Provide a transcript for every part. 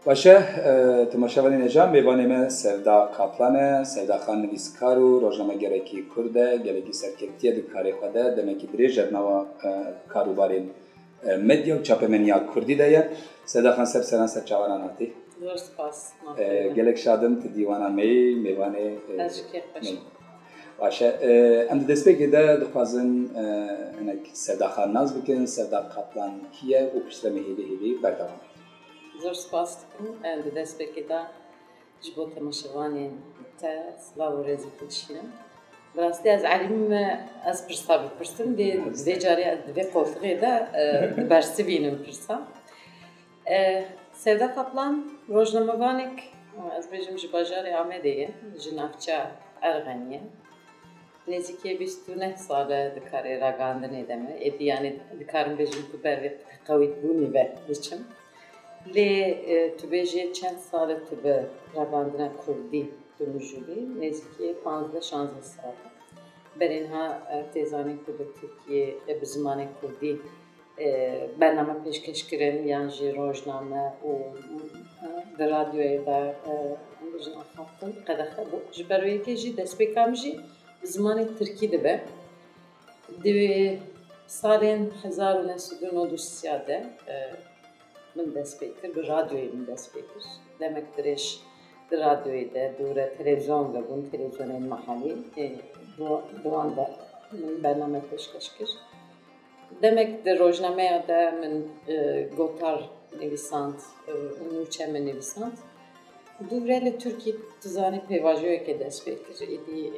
باشه تماشاوانی نجام میوانیم سودا کاپلانه سودا خان نویسکارو روزنامه گرکی کرده گلکی سرکتیه دکاری خدا دمکی دریجه نوا کاروبارین مدیا و چاپمنیا کردی دایه سودا خان سر چاوانان آتی درست پاس گلک شادم ت دیوانا میوانه باشه ام دست بگیده دخوازن انک سودا خان ناز بکن سودا کاپلان کیه و پشتر مهیلی بردوام زور سپاس دکم و دست بگیده جبو تماشاوانین تا سلاو و رزی کلشینم براستی از علیم از پرسا بپرسم دی جاری دی قلتقی ده برسی بینم پرسا سودا کاپلان روزنامه‌وانێک از بێژم ji bajarê Amedê ji navçeya Erxeniyê nêzîkî 29 sal e dikarê ragihandinê de me êdî yanî dikarim bêjim ku ber vê qewîtbûnê ve diçim lê tu bêjî çend sal e tu bi ragihandina Kurdî dimijûlî nêzîkî 15-16 sal e berînha tê zanîn ku bi Tirkiyê bi zimanê Kurdî برنامه پیشکش کردن یعنی جی روزنامه و در رادیوی در جناب خاطر قدخه بود جبروی که جی دست بکم جی زمان ترکی دبه دوی سالین 1993 من دست بکر به رادیوی من دست بکر demek درش در رادیوی ده دوره تلویزیون گبون تلویزیون محلی دوان ده من برنامه پیشکش کرد demek de rojnameye de min gotar nivîsand nûçe min nivîsand duvrê Tirkî tu zanî pêvajoyekê dest pê kir êdî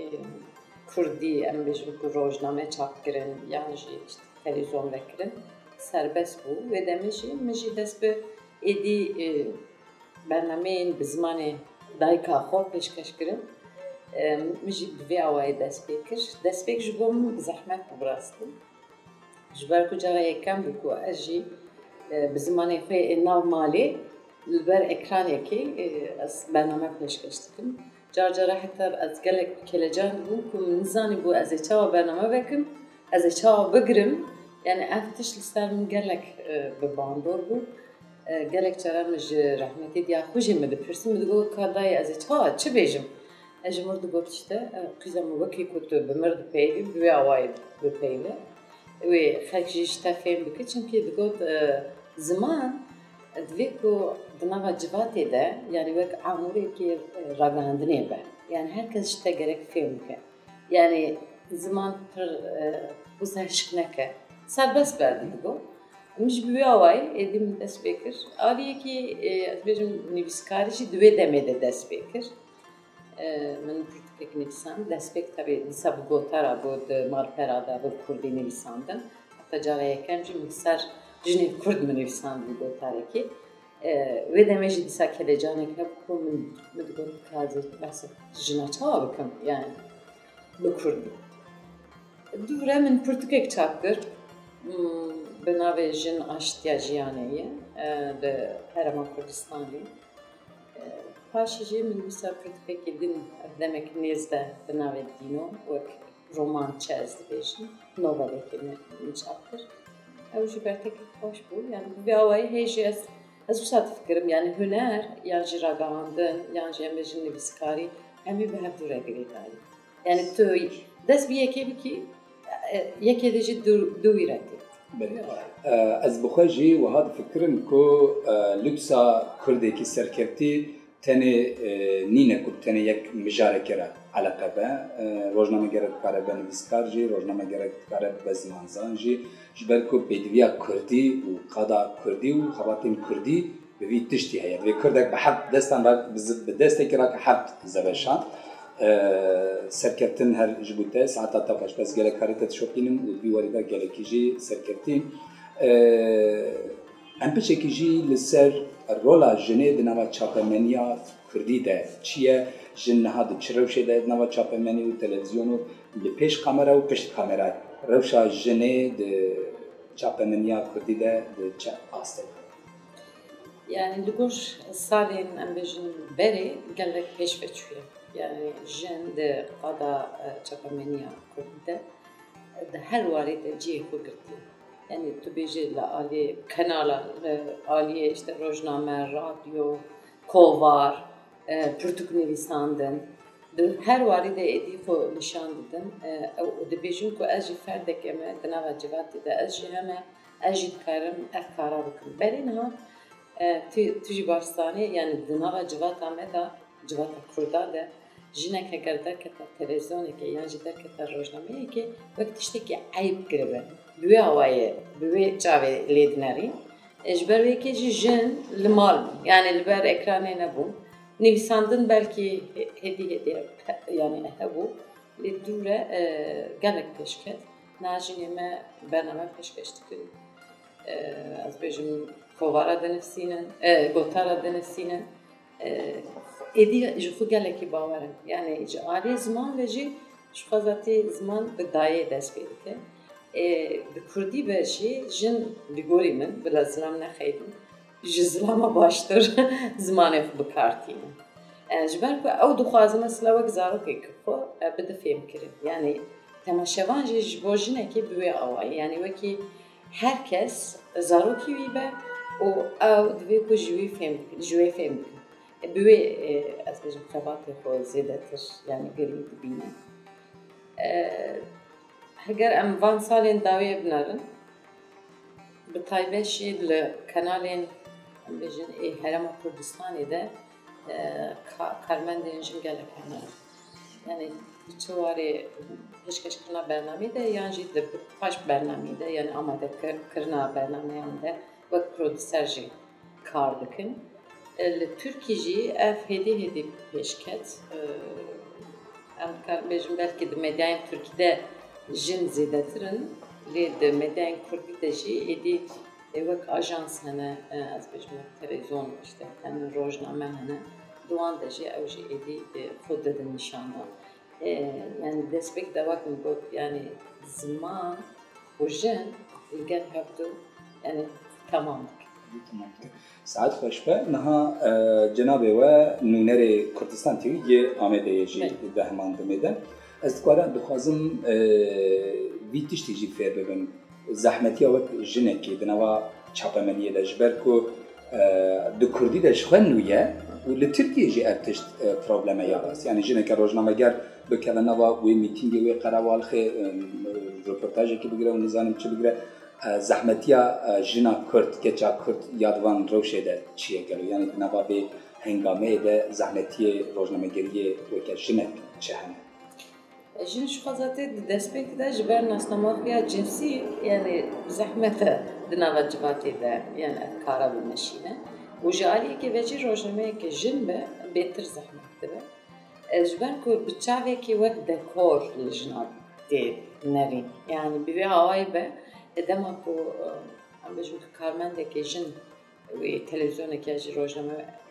Kurdî em bêjin ku rojname çapkirin yan jî televîzyon vekirin serbest bû wê demê jî min jî dest bi êdî bernameyên bi zimanê dayika xwe pêşkeş kirin min jî bi vê awayî dest pê kir destpêk ji bo min bi zehmet bû birastî ji ber ku cara yekem bû ku ez jî bi zimanê xwe nav malê li ber ekranekê ez bername pêşkeş dikim car cara heta ez gelek kelecan dibûm ku min nizanî bû ez ê çawa bername vekim ez ê çawa bigirim yani ev tişt li ser min gelek bi bandor bû gelek cara min ji rehmetê diya xwe jî me dipirsin min digot ka dayê ez ê çawa çi bêjim ez ji mir digot işte qîza min wekî ku tu bi mir dipeyvî bi wê awayî bipeyve wê xelk jî ji te fêm bike çimkî digot ziman divê ku di nava civatê de yanî wek amûrekî ragihandinê be yani herkes ji te gerek fêm bike yani ziman pir wisa şik neke serbest berdi digot min ji bi wê awayî êdî min dest pê kir aliyekî ez bêjim nivîskarî jî di wê demê de dest pê kir min pirtûkek nivîsand destpêk tevî dîsa bi gotara bû di malpera de bi Kurdî nivîsandin heta cara yekem jî min ser jinê Kurd min nivîsand bi gotarekî wê demê jî dîsa kelecanek hebû ku min digot kazê behsa jina çawa bikim yani bi Kurdî dûre min pirtûkek çap kir bi navê Jin Aştiya Jiyanê ye li Herêma Kurdistanê paşî jî min wisa pirtûkekê din demek nêz de bi navê Dîno wek romançe ez dibêjim novelekê min çap kir ew jî bertekek baş bû yani bi vê awayî hê jî ez wisa difikirim yani huner yan jî ragihandin yan jî em bêjin nivîskarî hemî bi hev dû re girêdayî yani tu dest bi yekê bikî yekê de jî dû wî re tê ez bi xwe jî wiha difikirim ku lübsa Kurdekî serkeftî tenê nîne ku tenê yek mijareke re eleqe be rojname gerek dikare be nivîskar jî rojname gerek dikare be zimanzan jî ji ber ku pêdiviya Kurdî û qada Kurdî û xebatên Kurdî bi vî tiştî heye divê Kurdek bi heft destan bi destekê rake heft zeveşan serkeftin her ji bo te saeta te xweş ez gelek karê te dişopînim û vî werî de gelekî jî serkeftî em pişekî jî li ser rola jinê di nava çapemeniya Kurdî de çi ye jin niha di çi rewşê de di nava çapemenî û televîzyonû li pêş kamera û pişt kamerayê rewşa jinê di çapemeniya Kurdî de di çi astê yani li gor salên em bêjin berê gelek pêş veçûye yani jin di qada çapemeniya Kurdî de di her warê de cihê xwe girtiye yani tu bêjî li aliyê kanala aliyê işte rojname radyo kovar, pürtük nivîsandin. Her warî de êdî xwe nîşan didin û dibêjin ku ez jî ferdekê me di nava civakê de ez jî heme ez jî dikarim ev kara bikim. Berê niha tu jî başdanê yani di nava civaka me de civaka Kurda de jinek eger derketa televizyonekê yan jî derketa rojnameyekê wek tiştekî eyb kiribe. Bi wê awayê bi wê çavê lê dinerîn. Ji ber wê yekê jî jin li mal bûn. Yani li ber ekranê nebûn. Nivîsandin belkî hêdî yani hebû. Lê dû re gelek pêşket. Najînê me bername pêşkêş dikirin. Ez bêjim kovara dinivîsînin, gotara dinivîsînin. Êdî ji xwe gelekî bawer in. Yani ji aliyê ziman ve jî ji xwezatê ziman bi dayê dest pê dike. Bi Kurdî ve jî jin bi gorî min bila zilam nexeytin. Ji zilama baştir zimanê xwe bikartînin. Ji ber ku ew dixwazim mesela wek zarokekî xwe bide fêmkirin. Yani temaşevan jî ji bo jinekê bi wê awayî. Yani wekî herkes zarokî wî be û ew divê ku ji wê fêm bikin. Bi wê ez bêjim xebatê xwe zêdetir yani girî dibîne. Heger em van salên dawê binerin bi taybet jî li kanalên em bêjin Herêma Kurdistanê de karmendên jin gelek hene. Yani çi warê pêşkêşkirina bernamê de yan jî di paş bernamê de yani amadekirina bernameyan de wek prodüser jî kar dikin. Li Tirkî jî ev hêdî pêşket. Em dikarin bêjin belkî di medyayên Tirkî de jin zêdetirin. Lê di medyayên Kurdî de jî êdî wek ajans hene, ez bêjim televîzyon işte hene rojname hene. Di wan de jî ew jî êdî xwe didin nîşana. Yani destpêk de wek min got yani ziman û jin li gel hevdû yani tamam dik. Saet xweş be. Niha cenabê we nûnerê Kurdistan TV yê Amedeyê jî di heman dimê de. Ez dixwazim vî tiştî jî fêr bibin. Zehmetiya wek jinekê di nava çapemeniyê de ji ber ku di Kurdî de ji xwe nû ye û li Tirkiyê jî ev tişt probleme ya rast. Yani jineke rojnameger bikeve nava wê mîtîngê wê qerawalxê röportajekî bigire û nizanim çi bigire zehmetiya jina Kurd, geça Kurd yadvan rewşê de çiye gelo. Yani di nava vê hengameyê de zehmetiyê rojnamegeriyê weke jinek çi hene. Jin ji xwezatê di destpêkê de ji ber nasnamaxiya cinsî yani zehmet e di nava civakê de yani ev kara bimeşîne. û ji aliyekê ve jî rojnameyekê jin be bêtir zehmet dibe. Ji ber ku bi çavekî wek dekor li jina tê nerîn. Yani bi wê awayî be dema ku em bêjim ku karmendekê jin wê televizyonekê jî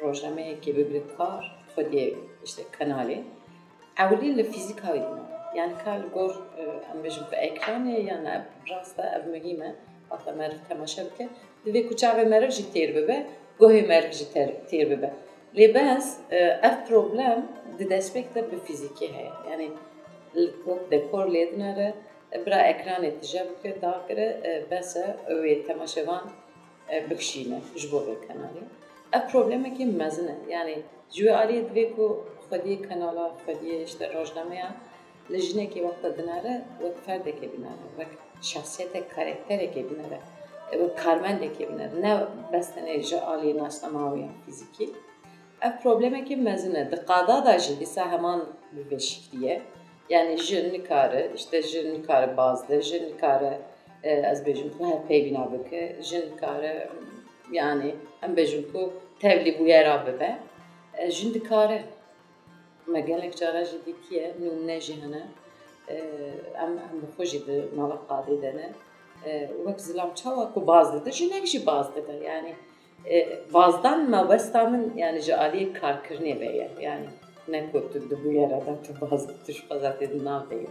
rojnameyekê bibire kar xwediyê işte kanalê ewlî li fîzîka wî dine. Yani kar li gor em bêjim ku ekranê yana rast e ev muhîm e vaqta meriv temaşe bike divê ku çavê meriv jî têr bibe gohê meriv jî têr bibe. Lê bez ev problem di destpêk de bi fîzîkê heye. Yani wek dekor lê dinere bira ekranê tije bike dagire bese wê temaşevan bikişîne ji bo vê kanalê. Ev problemekî mezin e. Yani ji wê aliyê divê ku xwediyê kanala, xwediyê işte rojnameya li jinekê wexta dinare wek ferdekê binare, wek şahsiyetek karakterekê binare, wek karmendekê binare. Ne bes tenê ji aliyê nasnama wê fîzîkî. Ev problemekî mezin e. Di qada da jî dîsa heman bi vê şekliye. Yani jin nikare, işte jin nikare bazde, jin nikare ez bêjim ku her peyvîna bike, jin nikare yani em bêjim ku tevlî bûyera bibe. Jin dikare. Me gelek cara jî dîtiye nûne jî hene. Em bi xwe jî di nava qadê de ne. Wek zilam çawa ku baz dide, jinek jî baz dide. Yani bazdan mabesta min yani ji aliyê karkirinê ve ye. Yani ne ku tu di bûyera de tu baz tu ji xwezatê di nav de ye.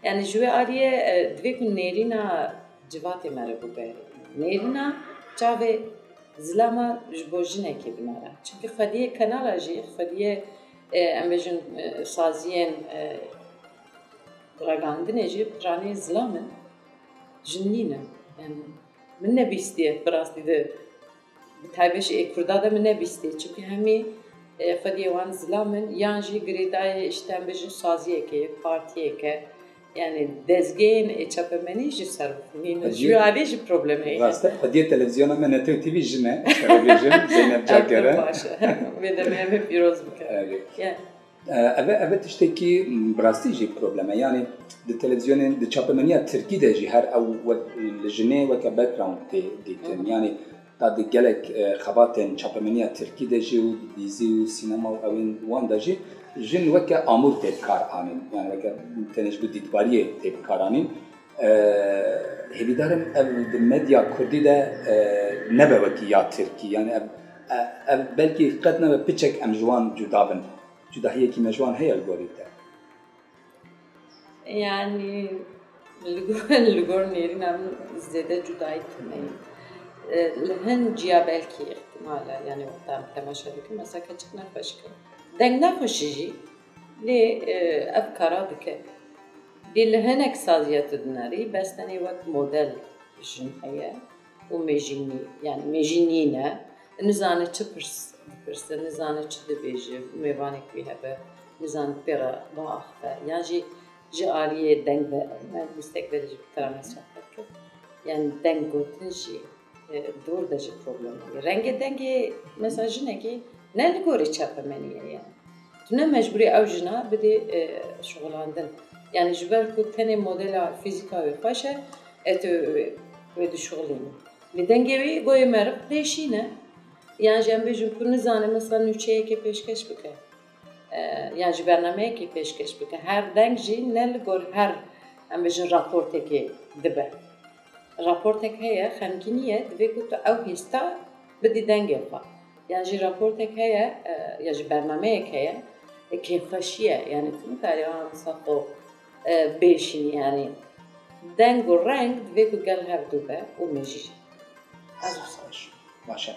Yani ji wê aliyê divê ku nêrîna civatê me re bûbe. Nêrîna çavê zilama ji bo jinekê binare. Çünkü xwediyê kanala jî, xwediyê em bêjin saziyên ragandinê jî piranî zilam in, jin nîne. Yani min nebîstiye bi rastî di تایبش کرده دم نبیسته چون همی خودیوان زلامن یانجی گریدای اشتم بجن سازیه که پارتیه که yani dezgên çapemeni jî serfîn jî alî jî problemê rastî xwediyê televizyona me Neteo TV jî ne televîzyon Zeynep Cagere vê demê em hep pîroz bike ev tiştekî bi rastî jî problem e yani di televizyonên di çapemeniya Tirkî de jî her ew li jinê weke background tê dîtin yani ta di gelek xebatên çapemeniya Tirkî de jî û dîzî û sînema û evên wan de jî jin weke amûr tê bikar anîn yani weke tenê ji bo dîtbariyê tê bikar anîn hêvîdarim ev di medya Kurdî de nebe wekî ya Tirkî yani ev belkî qet nebe piçek em ji wan cuda bin cudahiyekî me ji wan heye li gorî te yani li gor nêrîn em zêde cudayî tune li hin ciya belkî ihtimale yani wexta em temaşa dikin mesela keçik nexweş kir deng nexweşî jî lê ev kara dike lê li hinek saziyê tu dinarî bestenê wek model jin heye û mêjînî yani mêjînîne nizane çi dipirse nizane çi dibêje mêvanek wî hebe nizane pêra biaxife yan jî ji aliyê deng ve me müstekbelê jî bi tira me sohbet kir yani deng gotin jî dor de jî problem heye rengê dengê mesela jinekî ne li gorî çapemeniye yani tu ne mecburî ew jina bidê şoğlandin yani ji ber ku tenê modela fîzîka wê xweş e tu wê dişoğlînî li dengê wî goyê meriv değişîne yani ji em bêjin ku nizane mesela nûçeyekê pêşkeş bike yani ji bernameyekê pêşkeş bike her deng jî ne li gor her em bêjin raportekê dibe raportek heye xemgînî ye divê ku tu ew hêsta bidî dengê xwe yani jî raportek heye ya ji bernameyek heye kêfxweşî ye yani tu nikarî mesela xwe bêşînî yani deng û reng divê ku gel hev du be û mêjî baş e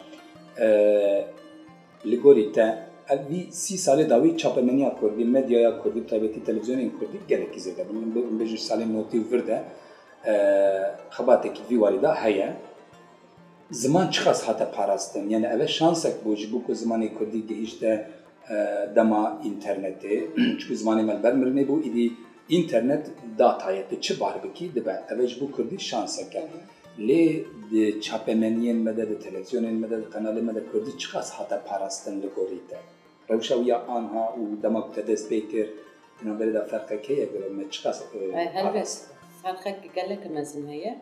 li gorî te ev vî 30 salê dawî çapemeniya Kurdî medyaya Kurdî taybetî televizyonên Kurdî gelekî zêde bin bêjin salên notî û vir de xebatekî vî warî da heye ziman çi qas hate parastin yani ev şansek bû ji bo ku zimanê Kurdî gihîşte dema internetê çikû zimanê me li ber mirinê bû îdî internet datayê tu çi bar bikî dibe ev ji bo Kurdî şansek e lê di çapemeniyên me de di televizyonên me de di kanalê me de Kurdî çi qas hate parastin li gorî te rewşa wî ya anha û dema ku te dest pê kir di navberê de ferqek heye gelo me çi qas helbet ferqek gelek mezin heye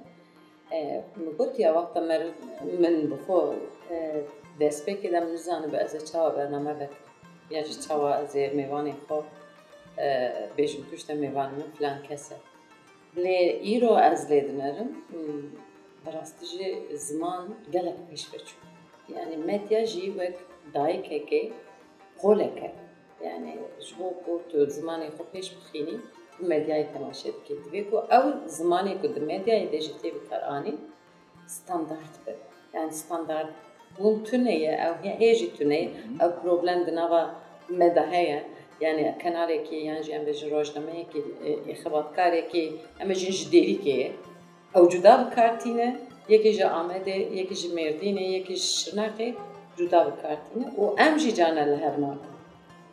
min gotiya wexta min bi xwe dest pê kidem nizanî bi ez ê çawa bername vekim ya ji çawa ez ê mêvanê xwe bêjim tuşta mêvanê min filan kes e lê îro ez lê dinerim bi rastî jî ziman gelek pêş veçû yani medya jî wek dayîkekê qolek e yani ji bo ku tu zimanê xwe pêş bixînî medyayê temaşe dikî divê ku ew zimanê ku di medyayê de jî tê bikar anî standard be yani standard hûn tune ye ew hê jî tune ye ew problem di nava me de heye yani kanalekî yan jî em bêjin rojnameyekî xebatkarekî em bêjin ji Dêrîkê ye ew cuda bikartîne yekê ji Amedê yekê ji Mêrdînê yekê ji Şirnexê cuda bikartîne û em jî carna li hev nakin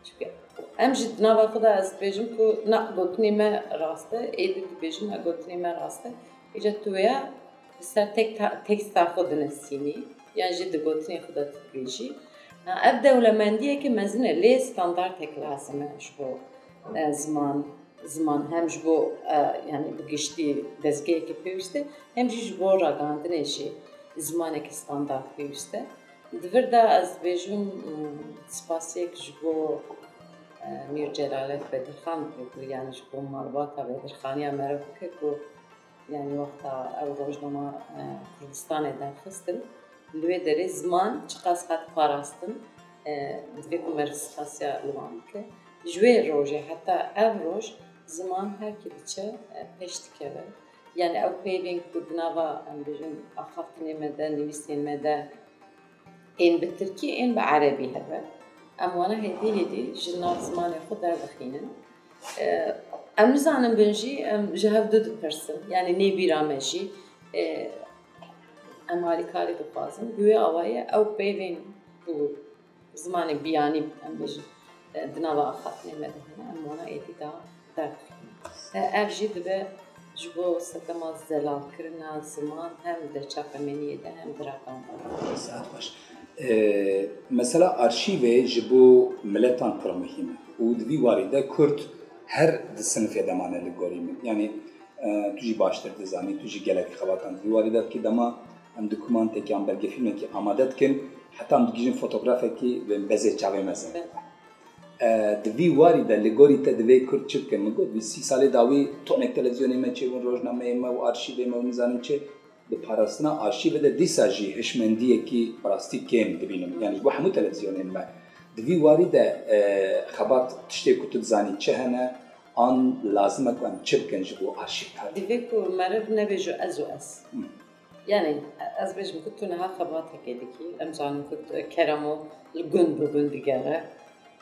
çünkü em jî di nava xwe de ez dibêjim ku na gotinê me rast e êdî dibêjim me gotinê me rast e îca tu ya bi ser teksta xwe dinivîsînî yan jî di gotinê xwe de dibêjî ev dewlemendiyekî mezin e lê standardek lazim e ji bo ziman hem ji bo yani bi giştî dezgehekî pêwîst e hem jî ji bo ragandinê jî zimanekî standard pêwîst e di vir de ez dibêjim spasiyek ji bo Mir Celalet Bedirxan bikir yani ji bo malbata Bedirxaniya meriv bike ku yani wexta ew rojnama Kurdistanê derxistin li wê derê ziman çi qas hat parastin divê ku meriv spasiya li wan bike ji wê rojê heta ev roj ziman herkî diçe pêş dikeve yani ew peyvên ku di nava em bêjin axaftinê me de nivîsên me de ên bi Tirkî ên bi Erebî hebe em wana hêdî ji nav zimanê xwe derdixînin em nizanin bin jî em ji hev du dipirsin yani nêbîra me jî ام هالیکاری دخوازم گویا آوایه او بیوین بو زمان بیانی ام بیش دنوا خاتنی مدهنه ام وانا ایدی دا درخیم اف جی دبه جبو سدما زلال کرنا زمان هم در چاپمنیه ده هم درکان ساعت باش mesela arşive ji bo milletan pir muhîm e û di vî warî de Kurd her di sinifê demane li gorî min yanî tu jî baştir dizanî tu jî gelekî xebatan di vî warî de ki dema em dokûmantekî yan belgefîlmekî amade dikin heta em digihîjin fotografekî bezê çavê mezin di vî warî de li gorî te divê Kurd çi bikin min got vî 30 salê dawî tonek televizyonê me çêbûn rojnameyê me û arşîvê me û nizanim çi di parastina arşîvê de dîsa jî hişmendiyekî rastî kêm dibînim yanî ji bo hemû televizyonên me di vî warî de xebat tiştê ku tu dizanî çi hene an lazim e ku em çi bikin ji bo arşîvkarî divê ku meriv nebêje ez û ez yani ez bêjim ku tu niha xebatekê dikî em zanim ku keremo li gund bi gund digere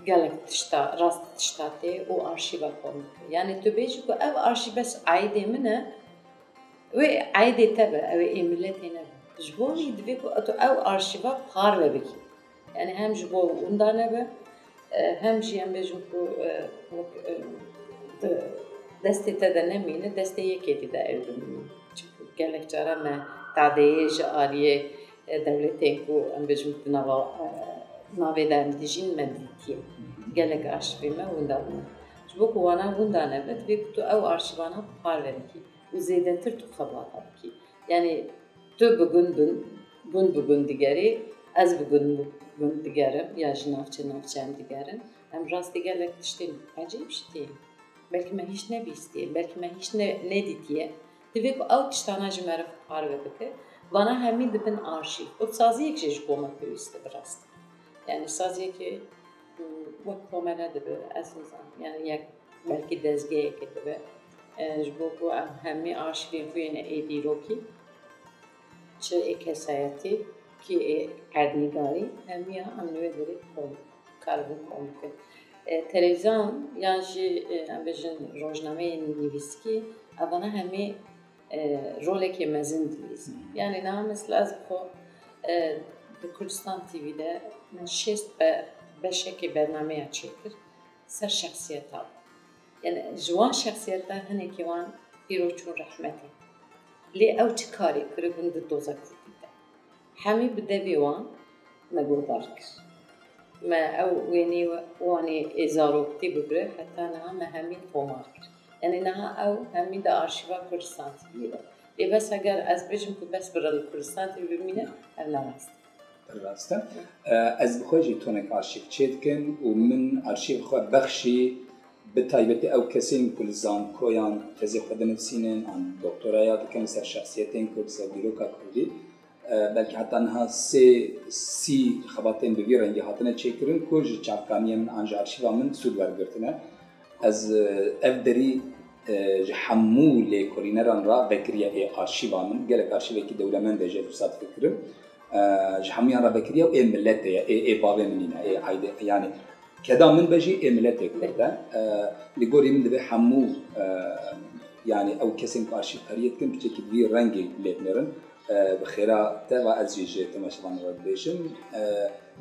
gelek tişta rast tişta tê û arşîva kom yani tu bêjî ku ev arşîv bes aîdê min e wê aîdê te be ew ê milletê nebe ji bo wî divê ku tu ew arşîva parve bikî yani hem ji bo winda nebe hem jî em bêjim ku destê te de nemîne destê yekê dî de ew dimîne çimkû gelek cara me tadeyê ji aliyê dewletên ku em bêjim di navê de em dijîn me dîtiye gelek arşîvê me winda bûne ji bo ku wana winda nebe divê ku tu ew arşîvana parve bikî û zêdetir tu xebata bikî yani tu bi gund bi gund digerî ez bi gund digerim ya ji navçe digerim em rastî gelek tiştên ecêb jî tê belkî me hîç nebîstiye belkî me hîç nedîtiye divê ku ew tiştana ji me re parve bike vana hemî dibin arşîv û saziyek jî ji bo me pêwîst e bi rastî yani saziyekê wek komele dibe ez nizanim yani yek belkî dezgehekê dibe ji bo ku em hemî arşîvên xwe yên ê dîrokî çi ê kesayetî ki ê erdnîgarî hemiya em li wê derê karibûn kom bikin televizyon yan jî em bêjin rojnameyên nivîskî evana hemî rolekê mezin dilîzin yani niha mesela ez bixwe di Kurdistan TV'de min şêst beşekê bernameya çêkir ser şexsiyeta yani ji wan şexsiyetan hinekî wan îro çûn rehmetê lê ew çi karî kiribûn di doza Kurdî de hemî bi devê wan me guhdar kir me ew wênê wanê ê zaroktî bigire heta niha me hemî tomar kir yani niha ew hemî di arşîva Kurdistan TV'ye de lê bes eger ez bêjim ku bes bira li Kurdistan TV bimîne ev ne rast rast e ez bi xwe jî tonek arşîv çê dikim û min arşîv xwe bexşî bi taybetî ew kesên ku li zankoyan tezê xwe dinivîsînin an doktoraya dikin ser şexsiyetên Kurd ser dîroka Kurdî belkî heta niha sî xebatên bi vî rengî hatine çêkirin ku ji çavkaniyê min an ji arşîva min sûd wergirtine ez ev derî ji hemû lêkolîneran ra vekiriye ê arşîva min gelek arşîvekî dewlemend e jê fırsat fikirim ji hemûyan ra vekiriye û ê milletê ye ê bavê min îne ê aîdê yani keda min be jî ê milletê Kurd e li gorî min dibe hemû yani ew kesên ku arşîvkariyê dikin piçekî bi vî rengê lê binêrin bi xêra te ve ez jî ji temaşevan we dibêjim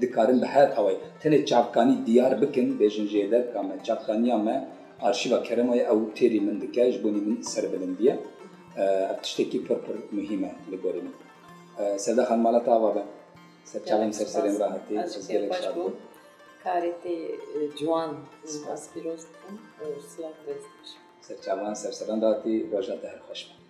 dikarin bi her awayî tenê çavkanî diyar bikin bêjin jê derka me çavkaniya me arşîva Keremoyê ew têrî min dike ji bonî min serbilindiye ev tiştekî pir muhîm e li gorî min Sevda xan mala te ava be serçavên serserên rahetî ez gelek şad bûm karê tê ciwan ez pîroz dikim û silav dez dikişim serçavan serseran rahetî roja te her xweş be